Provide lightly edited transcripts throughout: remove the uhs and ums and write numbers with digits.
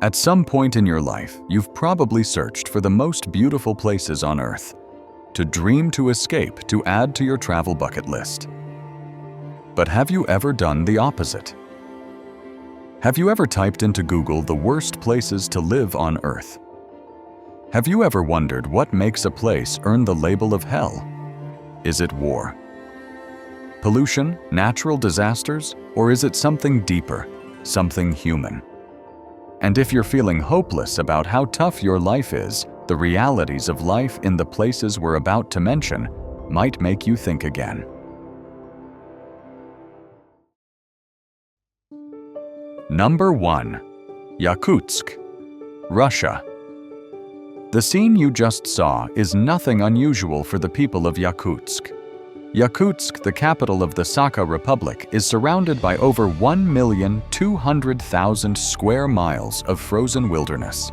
At some point in your life, you've probably searched for the most beautiful places on Earth, to dream to escape to add to your travel bucket list. But have you ever done the opposite? Have you ever typed into Google the worst places to live on Earth? Have you ever wondered what makes a place earn the label of hell? Is it war? Pollution, natural disasters, or is it something deeper, something human? And if you're feeling hopeless about how tough your life is, the realities of life in the places we're about to mention might make you think again. Number 1. Yakutsk, Russia. The scene you just saw is nothing unusual for the people of Yakutsk. Yakutsk, the capital of the Sakha Republic, is surrounded by over 1,200,000 square miles of frozen wilderness.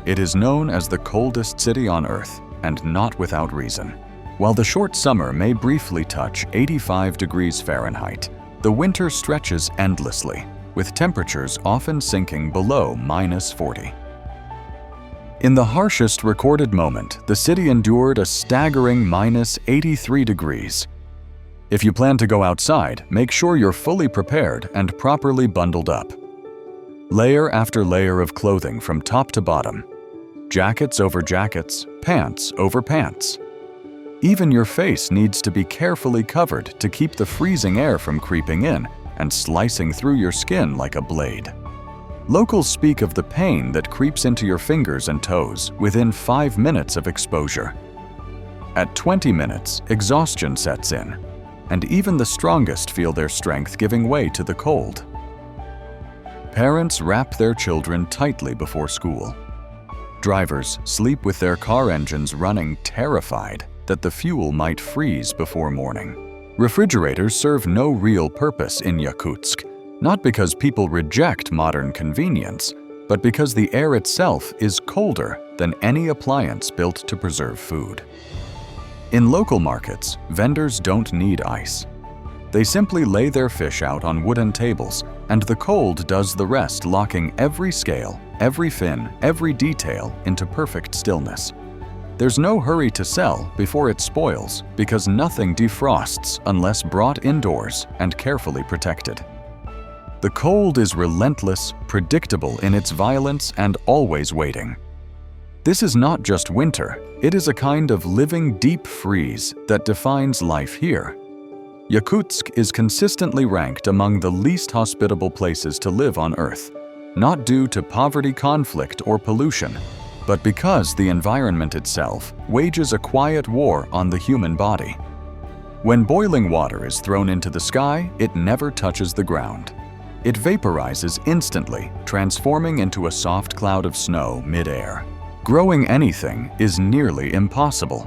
It is known as the coldest city on Earth, and not without reason. While the short summer may briefly touch 85 degrees Fahrenheit, the winter stretches endlessly, with temperatures often sinking below -40. In the harshest recorded moment, the city endured a staggering -83 degrees. If you plan to go outside, make sure you're fully prepared and properly bundled up. Layer after layer of clothing from top to bottom. Jackets over jackets, pants over pants. Even your face needs to be carefully covered to keep the freezing air from creeping in and slicing through your skin like a blade. Locals speak of the pain that creeps into your fingers and toes within 5 minutes of exposure. At 20 minutes, exhaustion sets in, and even the strongest feel their strength giving way to the cold. Parents wrap their children tightly before school. Drivers sleep with their car engines running, terrified that the fuel might freeze before morning. Refrigerators serve no real purpose in Yakutsk, not because people reject modern convenience, but because the air itself is colder than any appliance built to preserve food. In local markets, vendors don't need ice. They simply lay their fish out on wooden tables, and the cold does the rest, locking every scale, every fin, every detail into perfect stillness. There's no hurry to sell before it spoils, because nothing defrosts unless brought indoors and carefully protected. The cold is relentless, predictable in its violence, and always waiting. This is not just winter, it is a kind of living deep freeze that defines life here. Yakutsk is consistently ranked among the least hospitable places to live on Earth, not due to poverty, conflict, or pollution, but because the environment itself wages a quiet war on the human body. When boiling water is thrown into the sky, it never touches the ground. It vaporizes instantly, transforming into a soft cloud of snow mid-air. Growing anything is nearly impossible.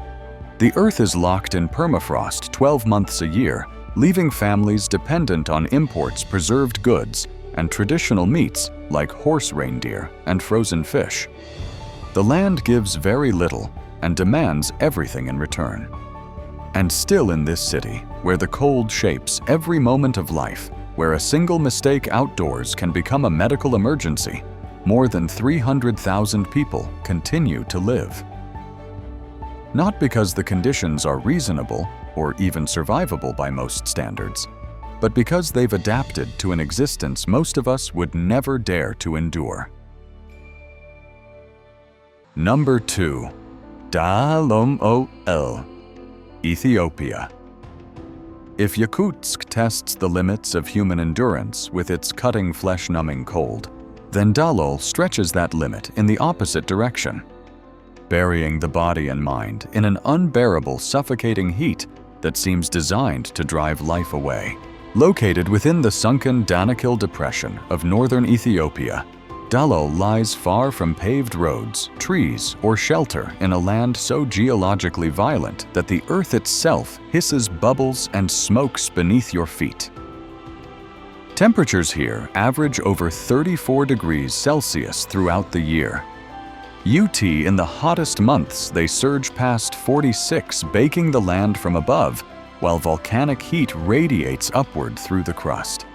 The Earth is locked in permafrost 12 months a year, leaving families dependent on imports, preserved goods, and traditional meats like horse reindeer and frozen fish. The land gives very little and demands everything in return. And still in this city, where the cold shapes every moment of life, where a single mistake outdoors can become a medical emergency, more than 300,000 people continue to live. Not because the conditions are reasonable or even survivable by most standards, but because they've adapted to an existence most of us would never dare to endure. Number 2. Dalom Ethiopia. If Yakutsk tests the limits of human endurance with its cutting, flesh-numbing cold, then Dalom stretches that limit in the opposite direction, burying the body and mind in an unbearable, suffocating heat that seems designed to drive life away. Located within the sunken Danakil Depression of northern Ethiopia, Dalom lies far from paved roads, trees, or shelter in a land so geologically violent that the earth itself hisses bubbles and smokes beneath your feet. Temperatures here average over 34 degrees Celsius throughout the year. In the hottest months, they surge past 46, baking the land from above, while volcanic heat radiates upward through the crust.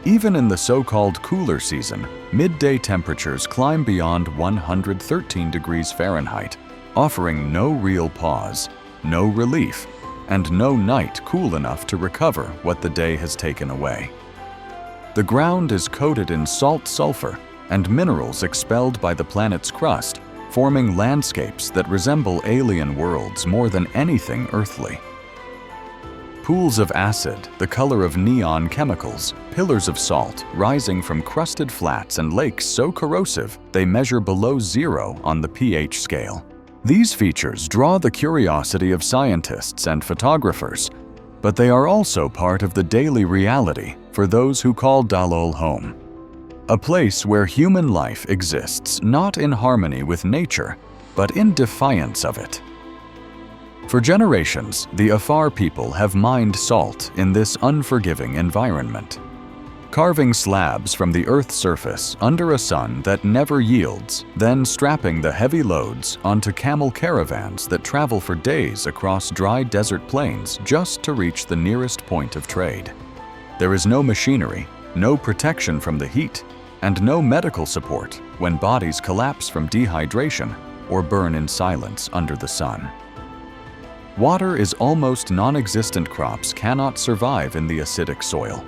Even in the so-called cooler season, midday temperatures climb beyond 113 degrees Fahrenheit, offering no real pause, no relief, and no night cool enough to recover what the day has taken away. The ground is coated in salt sulfur and minerals expelled by the planet's crust, forming landscapes that resemble alien worlds more than anything earthly. Pools of acid, the color of neon chemicals, pillars of salt rising from crusted flats and lakes so corrosive they measure below 0 on the pH scale. These features draw the curiosity of scientists and photographers, but they are also part of the daily reality for those who call Dalom home. A place where human life exists not in harmony with nature, but in defiance of it. For generations, the Afar people have mined salt in this unforgiving environment, carving slabs from the Earth's surface under a sun that never yields, then strapping the heavy loads onto camel caravans that travel for days across dry desert plains just to reach the nearest point of trade. There is no machinery, no protection from the heat, and no medical support when bodies collapse from dehydration or burn in silence under the sun. Water is almost non-existent. Crops cannot survive in the acidic soil,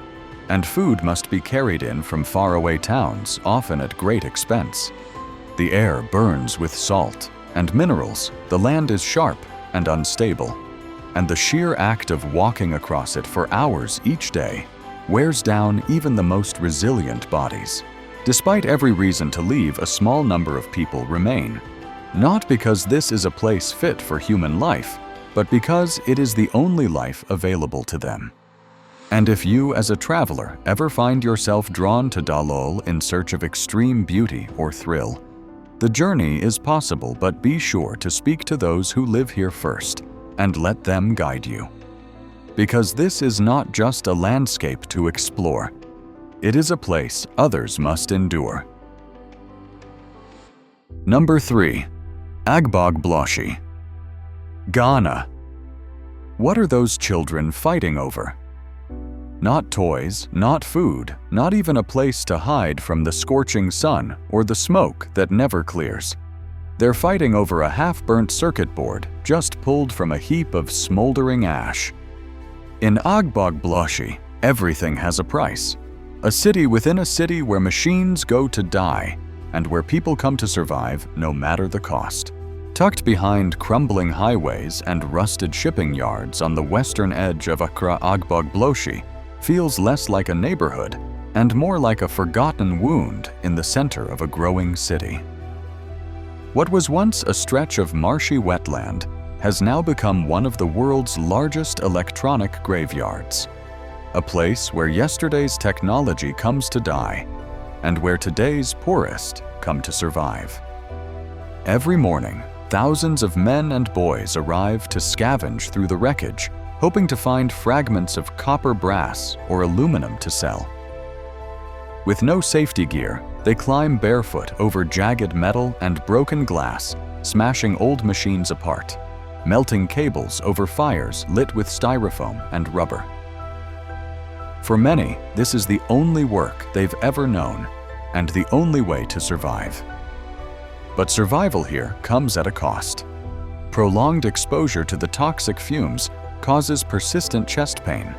and food must be carried in from faraway towns, often at great expense. The air burns with salt and minerals, the land is sharp and unstable, and the sheer act of walking across it for hours each day wears down even the most resilient bodies. Despite every reason to leave, a small number of people remain, not because this is a place fit for human life, but because it is the only life available to them. And if you, as a traveler, ever find yourself drawn to Dalom in search of extreme beauty or thrill, the journey is possible, but be sure to speak to those who live here first and let them guide you. Because this is not just a landscape to explore, it is a place others must endure. Number 3. Accra Ghana. Ghana. What are those children fighting over? Not toys, not food, not even a place to hide from the scorching sun or the smoke that never clears. They're fighting over a half-burnt circuit board just pulled from a heap of smoldering ash. In Accra Ghana, everything has a price. A city within a city where machines go to die and where people come to survive no matter the cost. Tucked behind crumbling highways and rusted shipping yards on the western edge of Accra Ghana feels less like a neighborhood and more like a forgotten wound in the center of a growing city. What was once a stretch of marshy wetland has now become one of the world's largest electronic graveyards. A place where yesterday's technology comes to die and where today's poorest come to survive. Every morning, thousands of men and boys arrive to scavenge through the wreckage, hoping to find fragments of copper, brass, or aluminum to sell. With no safety gear, they climb barefoot over jagged metal and broken glass, smashing old machines apart, melting cables over fires lit with styrofoam and rubber. For many, this is the only work they've ever known and the only way to survive. But survival here comes at a cost. Prolonged exposure to the toxic fumes causes persistent chest pain,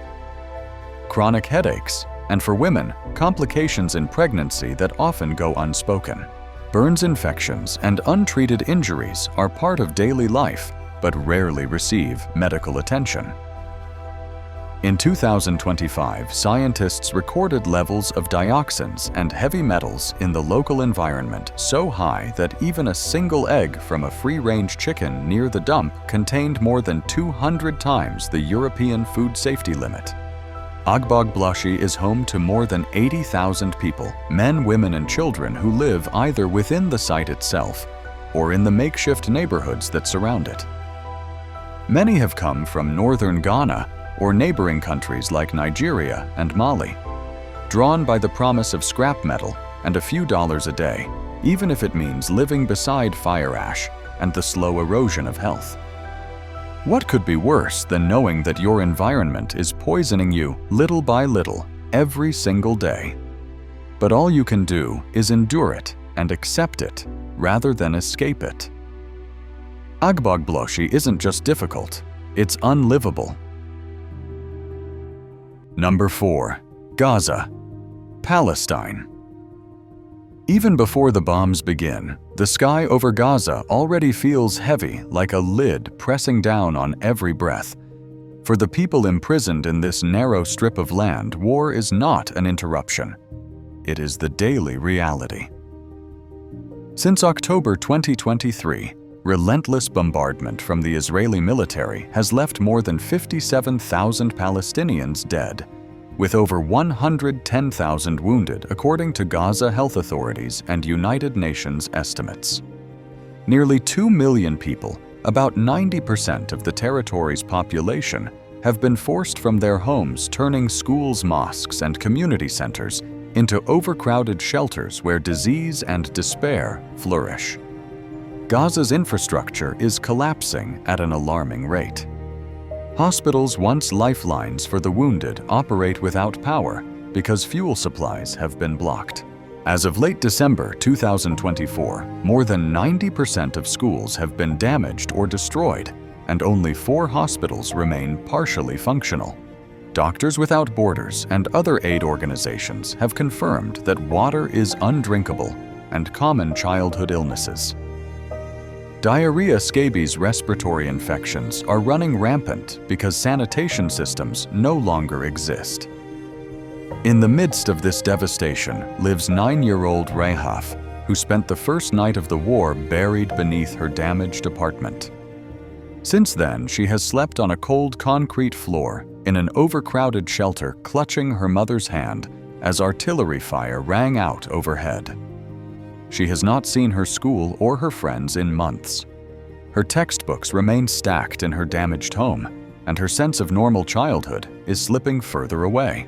chronic headaches, and for women, complications in pregnancy that often go unspoken. Burns, infections, and untreated injuries are part of daily life, but rarely receive medical attention. In 2025, scientists recorded levels of dioxins and heavy metals in the local environment so high that even a single egg from a free-range chicken near the dump contained more than 200 times the European food safety limit. Accra Ghana is home to more than 80,000 people, men, women, and children who live either within the site itself or in the makeshift neighborhoods that surround it. Many have come from northern Ghana or neighboring countries like Nigeria and Mali, drawn by the promise of scrap metal and a few dollars a day, even if it means living beside fire ash and the slow erosion of health. What could be worse than knowing that your environment is poisoning you little by little every single day. But all you can do is endure it and accept it rather than escape it. Agbogbloshy isn't just difficult, it's unlivable. Number 4. Gaza, Palestine. Even before the bombs begin, the sky over Gaza already feels heavy, like a lid pressing down on every breath. For the people imprisoned in this narrow strip of land, war is not an interruption. It is the daily reality. Since October 2023, relentless bombardment from the Israeli military has left more than 57,000 Palestinians dead, with over 110,000 wounded according to Gaza health authorities and United Nations estimates. Nearly 2 million people, about 90% of the territory's population, have been forced from their homes, turning schools, mosques, and community centers into overcrowded shelters where disease and despair flourish. Gaza's infrastructure is collapsing at an alarming rate. Hospitals, once lifelines for the wounded, operate without power because fuel supplies have been blocked. As of late December 2024, more than 90% of schools have been damaged or destroyed, and only 4 hospitals remain partially functional. Doctors Without Borders and other aid organizations have confirmed that water is undrinkable and common childhood illnesses. Diarrhea, scabies, respiratory infections are running rampant because sanitation systems no longer exist. In the midst of this devastation lives 9-year-old Rehaf, who spent the first night of the war buried beneath her damaged apartment. Since then, she has slept on a cold concrete floor in an overcrowded shelter, clutching her mother's hand as artillery fire rang out overhead. She has not seen her school or her friends in months. Her textbooks remain stacked in her damaged home, and her sense of normal childhood is slipping further away.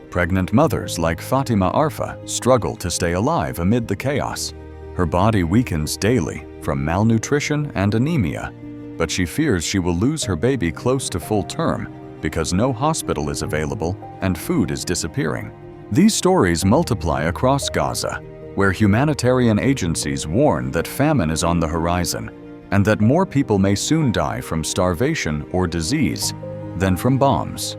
Pregnant mothers like Fatima Arfa struggle to stay alive amid the chaos. Her body weakens daily from malnutrition and anemia, but she fears she will lose her baby close to full term because no hospital is available and food is disappearing. These stories multiply across Gaza, where humanitarian agencies warn that famine is on the horizon and that more people may soon die from starvation or disease than from bombs.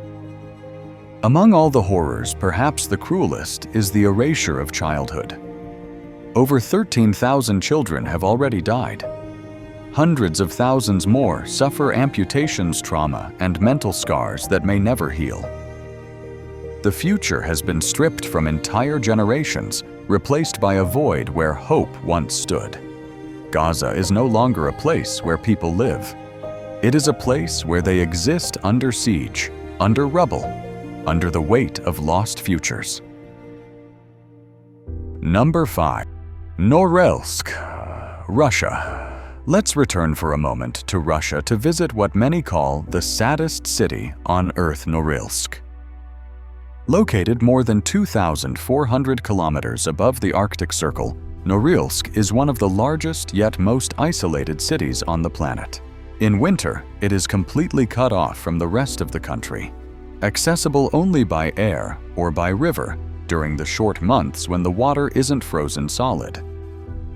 Among all the horrors, perhaps the cruelest is the erasure of childhood. Over 13,000 children have already died. Hundreds of thousands more suffer amputations, trauma, and mental scars that may never heal. The future has been stripped from entire generations, replaced by a void where hope once stood. Gaza is no longer a place where people live. It is a place where they exist under siege, under rubble, under the weight of lost futures. Number 5. Norilsk, Russia. Let's return for a moment to Russia to visit what many call the saddest city on Earth, Norilsk. Located more than 2,400 kilometers above the Arctic Circle, Norilsk is one of the largest yet most isolated cities on the planet. In winter, it is completely cut off from the rest of the country, accessible only by air or by river during the short months when the water isn't frozen solid.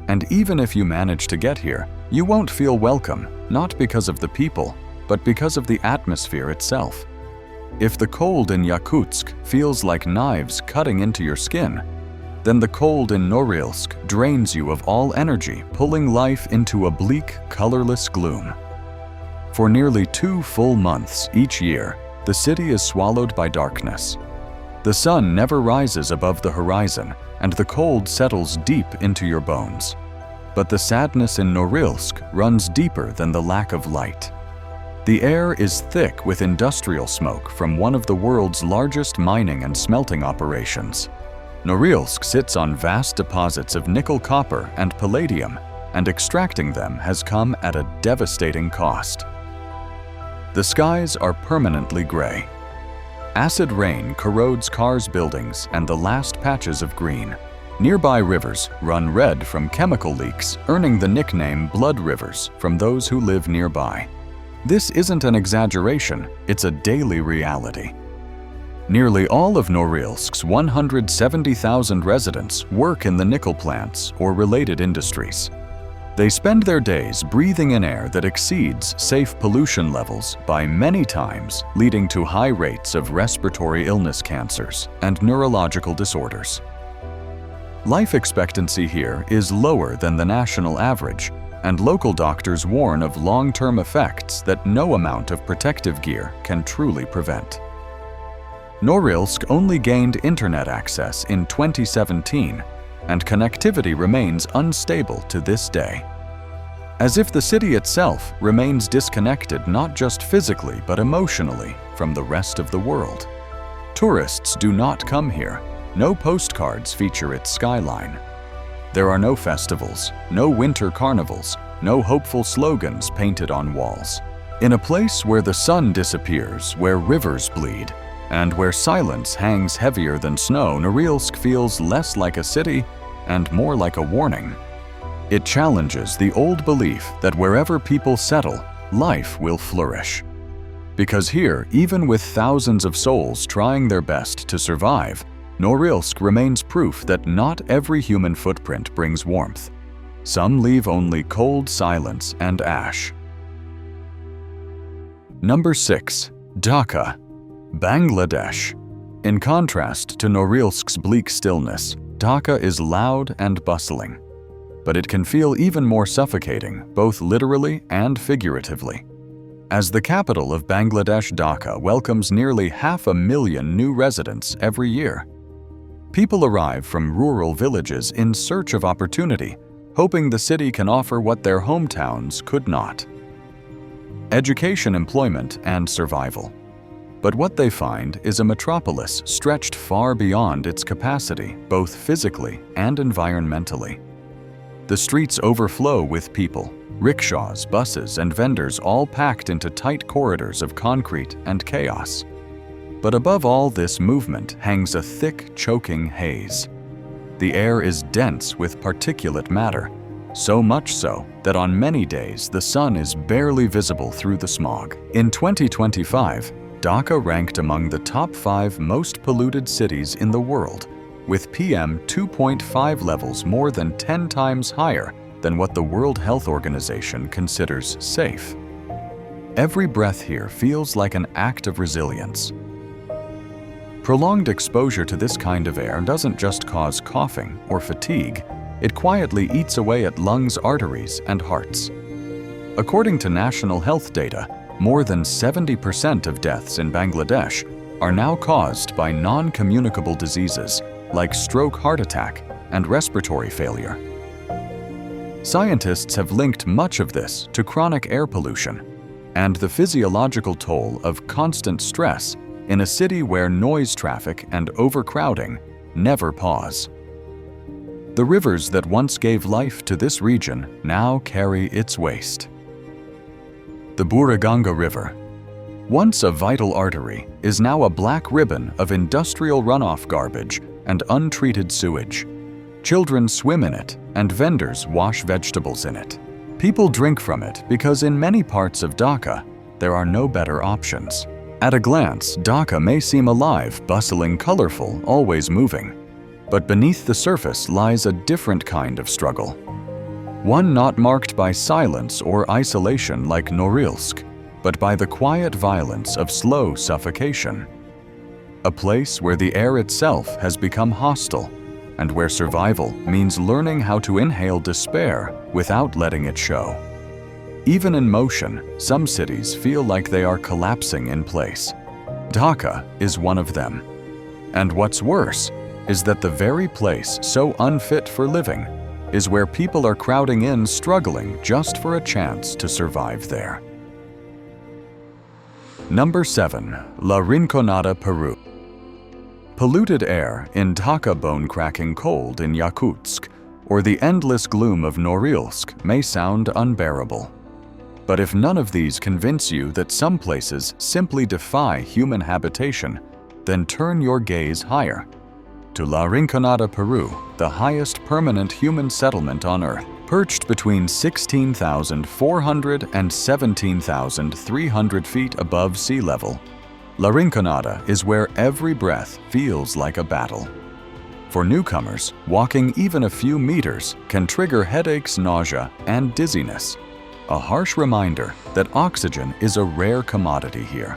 And even if you manage to get here, you won't feel welcome, not because of the people, but because of the atmosphere itself. If the cold in Yakutsk feels like knives cutting into your skin, then the cold in Norilsk drains you of all energy, pulling life into a bleak, colorless gloom. For nearly 2 full months each year, the city is swallowed by darkness. The sun never rises above the horizon, and the cold settles deep into your bones. But the sadness in Norilsk runs deeper than the lack of light. The air is thick with industrial smoke from one of the world's largest mining and smelting operations. Norilsk sits on vast deposits of nickel, copper, and palladium, and extracting them has come at a devastating cost. The skies are permanently gray. Acid rain corrodes cars, buildings, and the last patches of green. Nearby rivers run red from chemical leaks, earning the nickname blood rivers from those who live nearby. This isn't an exaggeration, it's a daily reality. Nearly all of Norilsk's 170,000 residents work in the nickel plants or related industries. They spend their days breathing in air that exceeds safe pollution levels by many times, leading to high rates of respiratory illness cancers and neurological disorders. Life expectancy here is lower than the national average, and local doctors warn of long-term effects that no amount of protective gear can truly prevent. Norilsk only gained internet access in 2017, and connectivity remains unstable to this day. As if the city itself remains disconnected not just physically but emotionally from the rest of the world. Tourists do not come here. No postcards feature its skyline. There are no festivals, no winter carnivals, no hopeful slogans painted on walls. In a place where the sun disappears, where rivers bleed, and where silence hangs heavier than snow, Norilsk feels less like a city and more like a warning. It challenges the old belief that wherever people settle, life will flourish. Because here, even with thousands of souls trying their best to survive, Norilsk remains proof that not every human footprint brings warmth. Some leave only cold silence and ash. Number 6. Dhaka, Bangladesh. In contrast to Norilsk's bleak stillness, Dhaka is loud and bustling. But it can feel even more suffocating, both literally and figuratively. As the capital of Bangladesh, Dhaka welcomes nearly 500,000 new residents every year. People arrive from rural villages in search of opportunity, hoping the city can offer what their hometowns could not: education, employment, and survival. But what they find is a metropolis stretched far beyond its capacity, both physically and environmentally. The streets overflow with people, rickshaws, buses, and vendors, all packed into tight corridors of concrete and chaos. But above all this movement hangs a thick, choking haze. The air is dense with particulate matter, so much so that on many days the sun is barely visible through the smog. In 2025, Dhaka ranked among the top 5 most polluted cities in the world, with PM 2.5 levels more than 10 times higher than what the World Health Organization considers safe. Every breath here feels like an act of resilience. Prolonged exposure to this kind of air doesn't just cause coughing or fatigue, it quietly eats away at lungs, arteries, and hearts. According to national health data, more than 70% of deaths in Bangladesh are now caused by non-communicable diseases like stroke, heart attack, and respiratory failure. Scientists have linked much of this to chronic air pollution and the physiological toll of constant stress in a city where noise, traffic, and overcrowding never pause. The rivers that once gave life to this region now carry its waste. The Buriganga River, once a vital artery, is now a black ribbon of industrial runoff garbage and untreated sewage. Children swim in it, and vendors wash vegetables in it. People drink from it because in many parts of Dhaka, there are no better options. At a glance, Dhaka may seem alive, bustling, colorful, always moving. But beneath the surface lies a different kind of struggle. One not marked by silence or isolation like Norilsk, but by the quiet violence of slow suffocation. A place where the air itself has become hostile, and where survival means learning how to inhale despair without letting it show. Even in motion, some cities feel like they are collapsing in place. Dhaka is one of them. And what's worse is that the very place so unfit for living is where people are crowding in, struggling just for a chance to survive there. Number 7. Larinonada Peru. Polluted air in Dhaka, bone-cracking cold in Yakutsk, or the endless gloom of Norilsk may sound unbearable. But if none of these convince you that some places simply defy human habitation, then turn your gaze higher. To Larinonada, Peru, the highest permanent human settlement on Earth, perched between 16,400 and 17,300 feet above sea level. Larinonada is where every breath feels like a battle. For newcomers, walking even a few meters can trigger headaches, nausea, and dizziness, a harsh reminder that oxygen is a rare commodity here.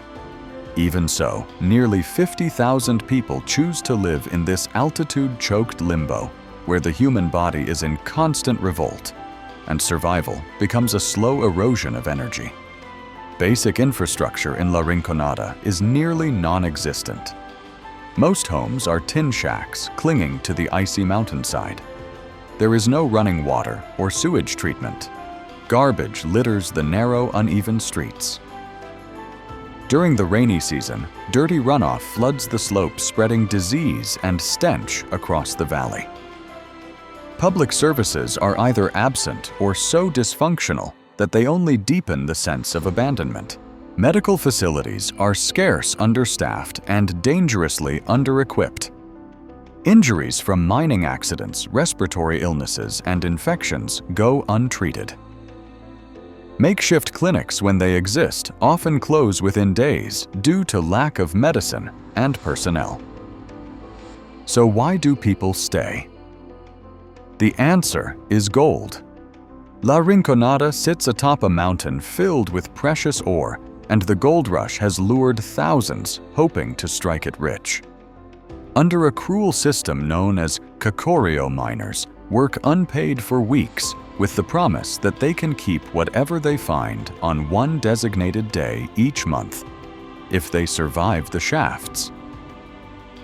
Even so, nearly 50,000 people choose to live in this altitude-choked limbo, where the human body is in constant revolt, and survival becomes a slow erosion of energy. Basic infrastructure in Larinonada is nearly non-existent. Most homes are tin shacks clinging to the icy mountainside. There is no running water or sewage treatment. Garbage litters the narrow, uneven streets. During the rainy season, dirty runoff floods the slopes, spreading disease and stench across the valley. Public services are either absent or so dysfunctional that they only deepen the sense of abandonment. Medical facilities are scarce, understaffed, and dangerously under-equipped. Injuries from mining accidents, respiratory illnesses, and infections go untreated. Makeshift clinics, when they exist, often close within days due to lack of medicine and personnel. So why do people stay? The answer is gold. Larinonada sits atop a mountain filled with precious ore, and the gold rush has lured thousands hoping to strike it rich. Under a cruel system known as Kakorio, miners work unpaid for weeks with the promise that they can keep whatever they find on one designated day each month, if they survive the shafts.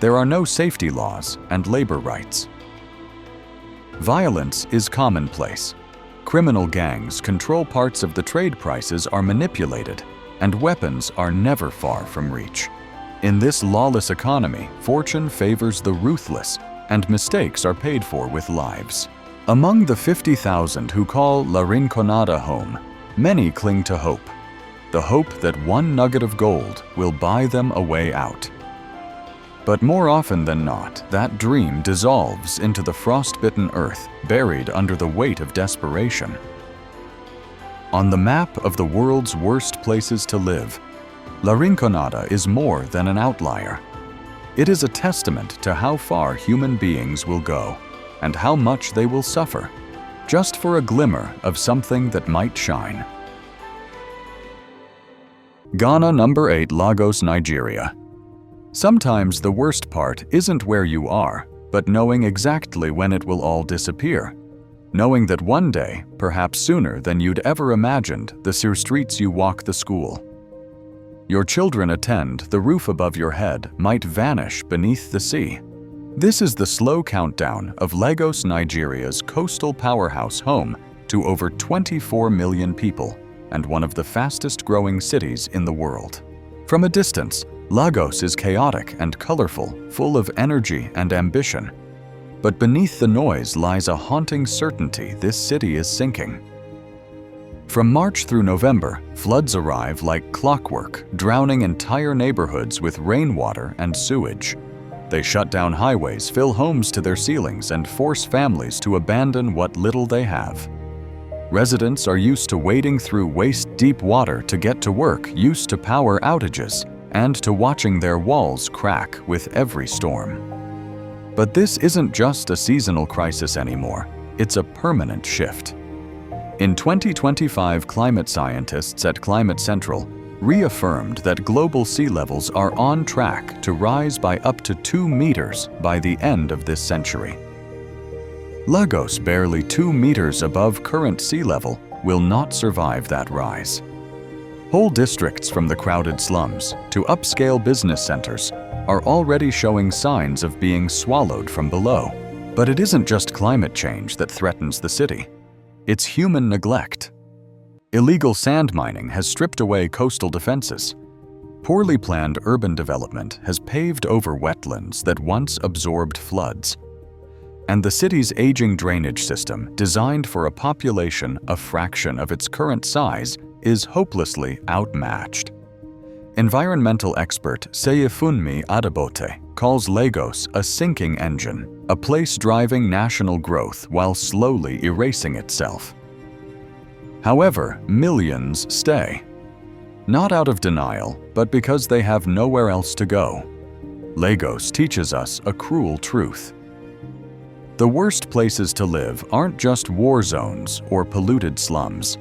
There are no safety laws and labor rights. Violence is commonplace. Criminal gangs control parts of the trade, prices are manipulated, and weapons are never far from reach. In this lawless economy, fortune favors the ruthless, and mistakes are paid for with lives. Among the 50,000 who call Larinonada home, many cling to hope. The hope that one nugget of gold will buy them a way out. But more often than not, that dream dissolves into the frostbitten earth, buried under the weight of desperation. On the map of the world's worst places to live, Larinonada is more than an outlier. It is a testament to how far human beings will go and how much they will suffer, just for a glimmer of something that might shine. Ghana, number 8, Lagos, Nigeria. Sometimes the worst part isn't where you are, but knowing exactly when it will all disappear. Knowing that one day, perhaps sooner than you'd ever imagined, the streets you walk, the school your children attend, the roof above your head might vanish beneath the sea. This is the slow countdown of Lagos, Nigeria's coastal powerhouse, home to over 24 million people and one of the fastest growing cities in the world. From a distance, Lagos is chaotic and colorful, full of energy and ambition. But beneath the noise lies a haunting certainty: this city is sinking. From March through November, floods arrive like clockwork, drowning entire neighborhoods with rainwater and sewage. They shut down highways, fill homes to their ceilings, and force families to abandon what little they have. Residents are used to wading through waist-deep water to get to work, used to power outages, and to watching their walls crack with every storm. But this isn't just a seasonal crisis anymore, it's a permanent shift. In 2025, climate scientists at Climate Central reaffirmed that global sea levels are on track to rise by up to 2 meters by the end of this century. Lagos, barely 2 meters above current sea level, will not survive that rise. Whole districts, from the crowded slums to upscale business centers, are already showing signs of being swallowed from below. But it isn't just climate change that threatens the city. It's human neglect. Illegal sand mining has stripped away coastal defenses. Poorly planned urban development has paved over wetlands that once absorbed floods. And the city's aging drainage system, designed for a population a fraction of its current size, is hopelessly outmatched. Environmental expert Seyifunmi Adebote calls Lagos a sinking engine, a place driving national growth while slowly erasing itself. However, millions stay. not out of denial, but because they have nowhere else to go. Lagos teaches us a cruel truth. The worst places to live aren't just war zones or polluted slums.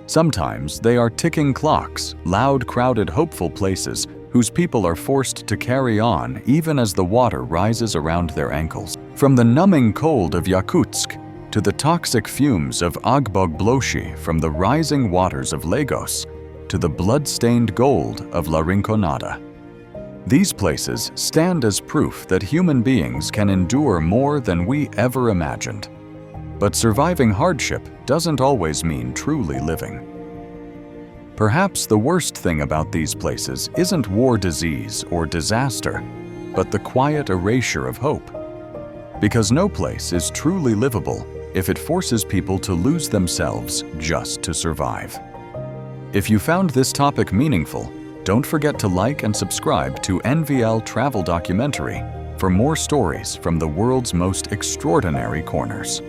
Sometimes they are ticking clocks, loud, crowded, hopeful places whose people are forced to carry on even as the water rises around their ankles. From the numbing cold of Yakutsk to the toxic fumes of Agbogbloshy from the rising waters of Lagos to the blood-stained gold of Larinonada. These places stand as proof that human beings can endure more than we ever imagined. But surviving hardship doesn't always mean truly living. Perhaps the worst thing about these places isn't war, disease, or disaster, but the quiet erasure of hope. Because no place is truly livable if it forces people to lose themselves just to survive. If you found this topic meaningful, don't forget to like and subscribe to NVL Travel Documentary for more stories from the world's most extraordinary corners.